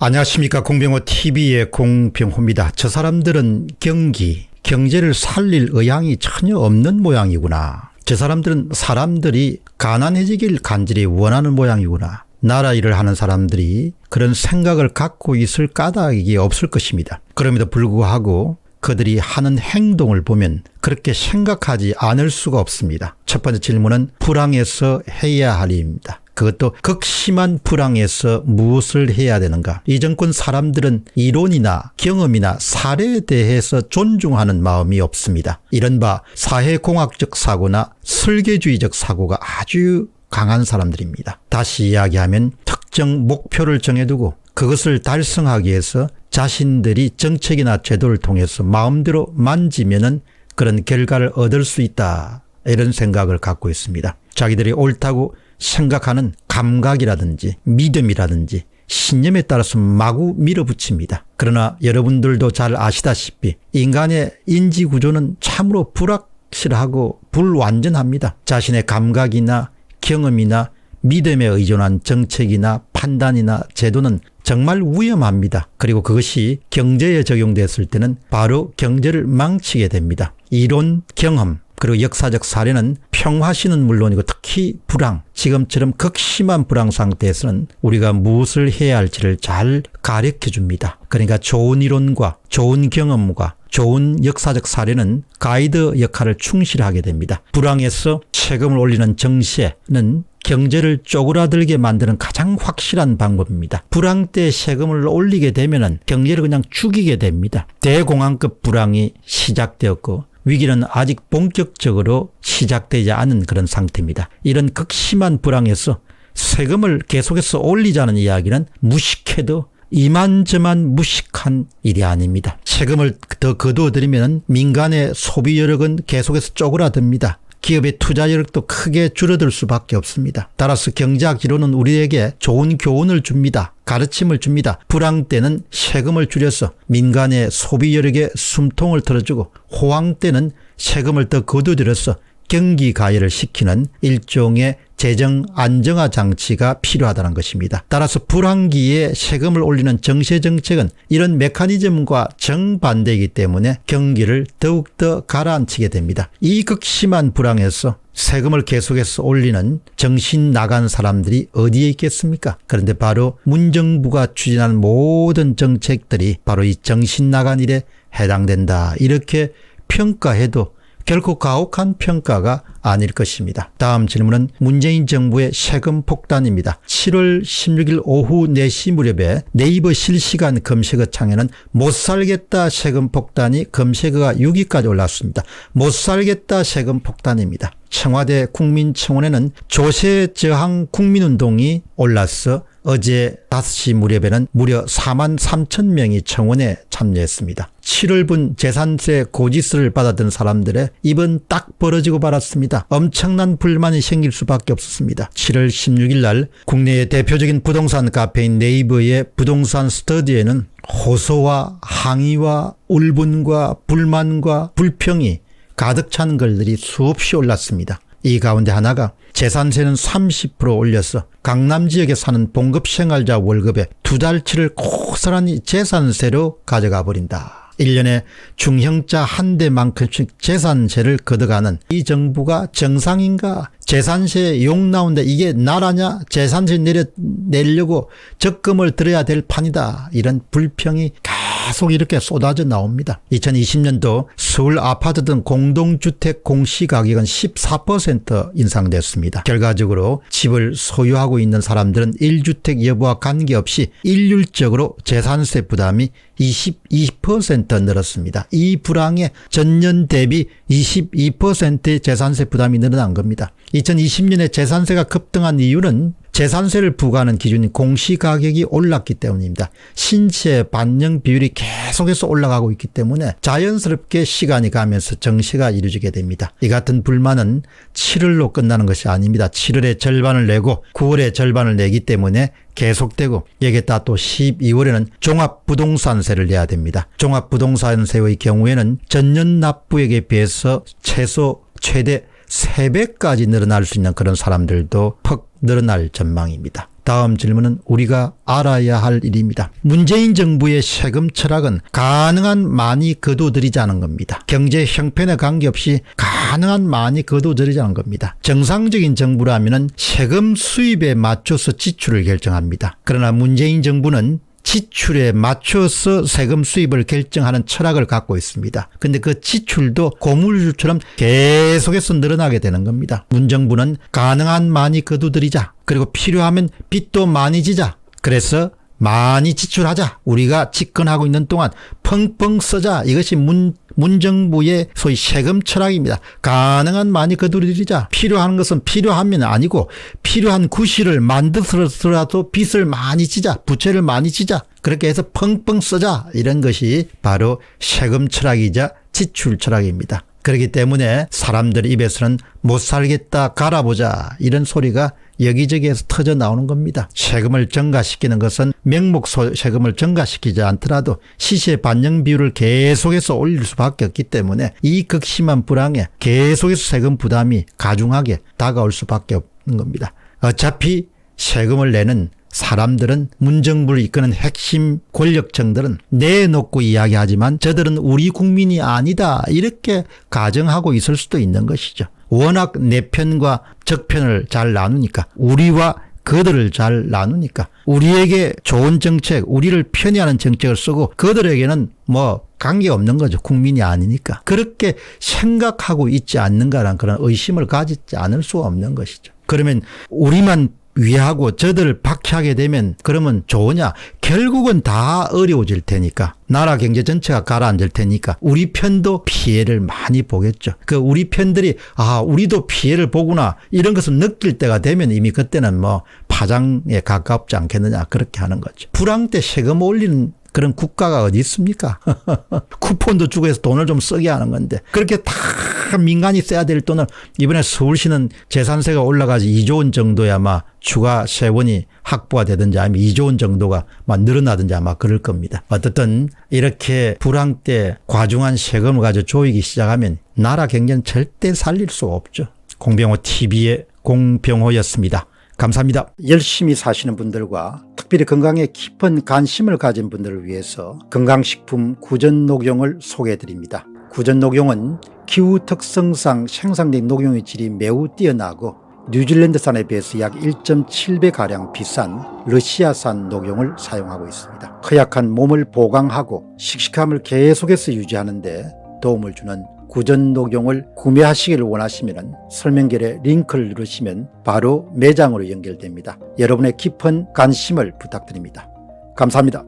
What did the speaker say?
안녕하십니까. 공병호TV의 공병호입니다. 저 사람들은 경제를 살릴 의향이 전혀 없는 모양이구나. 저 사람들은 사람들이 가난해지길 간절히 원하는 모양이구나. 나라 일을 하는 사람들이 그런 생각을 갖고 있을 까닭이 없을 것입니다. 그럼에도 불구하고 그들이 하는 행동을 보면 그렇게 생각하지 않을 수가 없습니다. 첫 번째 질문은 불황에서 해야 할 일입니다. 그것도 극심한 불황에서 무엇을 해야 되는가. 이 정권 사람들은 이론이나 경험이나 사례에 대해서 존중하는 마음이 없습니다. 이른바 사회공학적 사고나 설계주의적 사고가 아주 강한 사람들입니다. 다시 이야기하면 특정 목표를 정해두고 그것을 달성하기 위해서 자신들이 정책이나 제도를 통해서 마음대로 만지면은 그런 결과를 얻을 수 있다. 이런 생각을 갖고 있습니다. 자기들이 옳다고 생각하는 감각이라든지 믿음이라든지 신념에 따라서 마구 밀어붙입니다. 그러나 여러분들도 잘 아시다시피 인간의 인지구조는 참으로 불확실하고 불완전합니다. 자신의 감각이나 경험이나 믿음에 의존한 정책이나 판단이나 제도는 정말 위험합니다. 그리고 그것이 경제에 적용됐을 때는 바로 경제를 망치게 됩니다. 이론, 경험, 그리고 역사적 사례는 평화시는 물론이고 특히 불황, 지금처럼 극심한 불황 상태에서는 우리가 무엇을 해야 할지를 잘 가르쳐 줍니다. 그러니까 좋은 이론과 좋은 경험과 좋은 역사적 사례는 가이드 역할을 충실하게 됩니다. 불황에서 세금을 올리는 정세는 경제를 쪼그라들게 만드는 가장 확실한 방법입니다. 불황 때 세금을 올리게 되면 경제를 그냥 죽이게 됩니다. 대공황급 불황이 시작되었고 위기는 아직 본격적으로 시작되지 않은 그런 상태입니다. 이런 극심한 불황에서 세금을 계속해서 올리자는 이야기는 무식해도 이만저만 무식한 일이 아닙니다. 세금을 더 거두어들이면 민간의 소비 여력은 계속해서 쪼그라듭니다. 기업의 투자 여력도 크게 줄어들 수밖에 없습니다. 따라서 경제학 이론은 우리에게 좋은 교훈을 줍니다. 가르침을 줍니다. 불황 때는 세금을 줄여서 민간의 소비 여력에 숨통을 틀어주고 호황 때는 세금을 더 거두들여서 경기 가열을 시키는 일종의 재정 안정화 장치가 필요하다는 것입니다. 따라서 불황기에 세금을 올리는 정세 정책은 이런 메커니즘과 정반대이기 때문에 경기를 더욱더 가라앉히게 됩니다. 이 극심한 불황에서 세금을 계속해서 올리는 정신 나간 사람들이 어디에 있겠습니까? 그런데 바로 문정부가 추진하는 모든 정책들이 바로 이 정신 나간 일에 해당된다. 이렇게 평가해도 결코 가혹한 평가가 아닐 것입니다. 다음 질문은 문재인 정부의 세금 폭탄입니다. 7월 16일 오후 4시 무렵에 네이버 실시간 검색어 창에는 못살겠다 세금 폭탄이 검색어가 6위까지 올랐습니다. 못살겠다 세금 폭탄입니다. 청와대 국민청원에는 조세 저항 국민운동이 올라서 어제 5시 무렵에는 무려 4만 3천 명이 청원에 참여했습니다. 7월분 재산세 고지서를 받았던 사람들의 입은 딱 벌어지고 말았습니다. 엄청난 불만이 생길 수밖에 없었습니다. 7월 16일 날 국내의 대표적인 부동산 카페인 네이버의 부동산 스터디에는 호소와 항의와 울분과 불만과 불평이 가득 찬 글들이 수없이 올랐습니다. 이 가운데 하나가 재산세는 30% 올려서 강남 지역에 사는 봉급생활자 월급의 2달치를 고스란히 재산세로 가져가 버린다. 1년에 중형차 한 대만큼씩 재산세를 걷어가는 이 정부가 정상인가? 재산세 욕 나온다. 이게 나라냐? 재산세 내려고 적금을 들어야 될 판이다. 이런 불평이 계속 이렇게 쏟아져 나옵니다. 2020년도 서울 아파트 등 공동주택 공시가격은 14% 인상됐습니다. 결과적으로 집을 소유하고 있는 사람들은 1주택 여부와 관계없이 일률적으로 재산세 부담이 22% 늘었습니다. 이 불황에 전년 대비 22%의 재산세 부담이 늘어난 겁니다. 2020년에 재산세가 급등한 이유는 재산세를 부과하는 기준인 공시가격이 올랐기 때문입니다. 신체 반영 비율이 계속해서 올라가고 있기 때문에 자연스럽게 시간이 가면서 정시가 이루어지게 됩니다. 이 같은 불만은 7월로 끝나는 것이 아닙니다. 7월에 절반을 내고 9월에 절반을 내기 때문에 계속되고 여기에다 또 12월에는 종합부동산세를 내야 됩니다. 종합부동산세의 경우에는 전년 납부액에 비해서 최대 3배까지 늘어날 수 있는 그런 사람들도 퍽 늘어날 전망입니다. 다음 질문은 우리가 알아야 할 일입니다. 문재인 정부의 세금 철학은 가능한 많이 거둬들이자는 겁니다. 경제 형편에 관계없이 가능한 많이 거둬들이자는 겁니다. 정상적인 정부라면 세금 수입에 맞춰서 지출을 결정합니다. 그러나 문재인 정부는 지출에 맞춰서 세금 수입을 결정하는 철학을 갖고 있습니다. 근데 그 지출도 고물주처럼 계속해서 늘어나게 되는 겁니다. 문정부는 가능한 많이 거두들이자, 그리고 필요하면 빚도 많이 지자, 그래서 많이 지출하자, 우리가 집권하고 있는 동안 펑펑 쓰자, 이것이 문정부의 소위 세금 철학입니다. 가능한 많이 거두들이자, 필요한 것은 필요하면 아니고 필요한 구실을 만들어서라도 빚을 많이 지자, 부채를 많이 지자, 그렇게 해서 펑펑 쓰자, 이런 것이 바로 세금 철학이자 지출 철학입니다. 그렇기 때문에 사람들 입에서는 못 살겠다, 갈아보자, 이런 소리가 여기저기에서 터져 나오는 겁니다. 세금을 증가시키는 것은 명목 세금을 증가시키지 않더라도 시세 반영 비율을 계속해서 올릴 수밖에 없기 때문에 이 극심한 불황에 계속해서 세금 부담이 가중하게 다가올 수밖에 없는 겁니다. 어차피 세금을 내는 사람들은, 문정부를 이끄는 핵심 권력층들은 내놓고 이야기하지만 저들은 우리 국민이 아니다, 이렇게 가정하고 있을 수도 있는 것이죠. 워낙 내 편과 적편을 잘 나누니까, 우리와 그들을 잘 나누니까 우리에게 좋은 정책, 우리를 편애하는 정책을 쓰고 그들에게는 뭐 관계없는 거죠. 국민이 아니니까. 그렇게 생각하고 있지 않는가라는 그런 의심을 가지지 않을 수가 없는 것이죠. 그러면 우리만 위하고 저들을 박해하게 되면 그러면 좋으냐? 결국은 다 어려워질 테니까, 나라 경제 전체가 가라앉을 테니까 우리 편도 피해를 많이 보겠죠. 그 우리 편들이 우리도 피해를 보구나, 이런 것을 느낄 때가 되면 이미 그때는 뭐 파장에 가깝지 않겠느냐, 그렇게 하는 거죠. 불황 때 세금 올리는 그런 국가가 어디 있습니까? 쿠폰도 주고 해서 돈을 좀 쓰게 하는 건데, 그렇게 다 민간이 써야 될 돈을, 이번에 서울시는 재산세가 올라가서 2조 원 정도야 아마 추가 세원이 확보가 되든지 아니면 2조 원 정도가 막 늘어나든지 아마 그럴 겁니다. 어떻든 이렇게 불황 때 과중한 세금을 가지고 조이기 시작하면 나라 경제는 절대 살릴 수가 없죠. 공병호 TV의 공병호였습니다. 감사합니다. 열심히 사시는 분들과 특별히 건강에 깊은 관심을 가진 분들을 위해서 건강식품 구전녹용을 소개해드립니다. 구전녹용은 기후 특성상 생산된 녹용의 질이 매우 뛰어나고 뉴질랜드산에 비해서 약 1.7배가량 비싼 러시아산 녹용을 사용하고 있습니다. 허약한 몸을 보강하고 씩씩함을 계속해서 유지하는 데 도움을 주는 구전녹용을 구매하시기를 원하시면 설명글에 링크를 누르시면 바로 매장으로 연결됩니다. 여러분의 깊은 관심을 부탁드립니다. 감사합니다.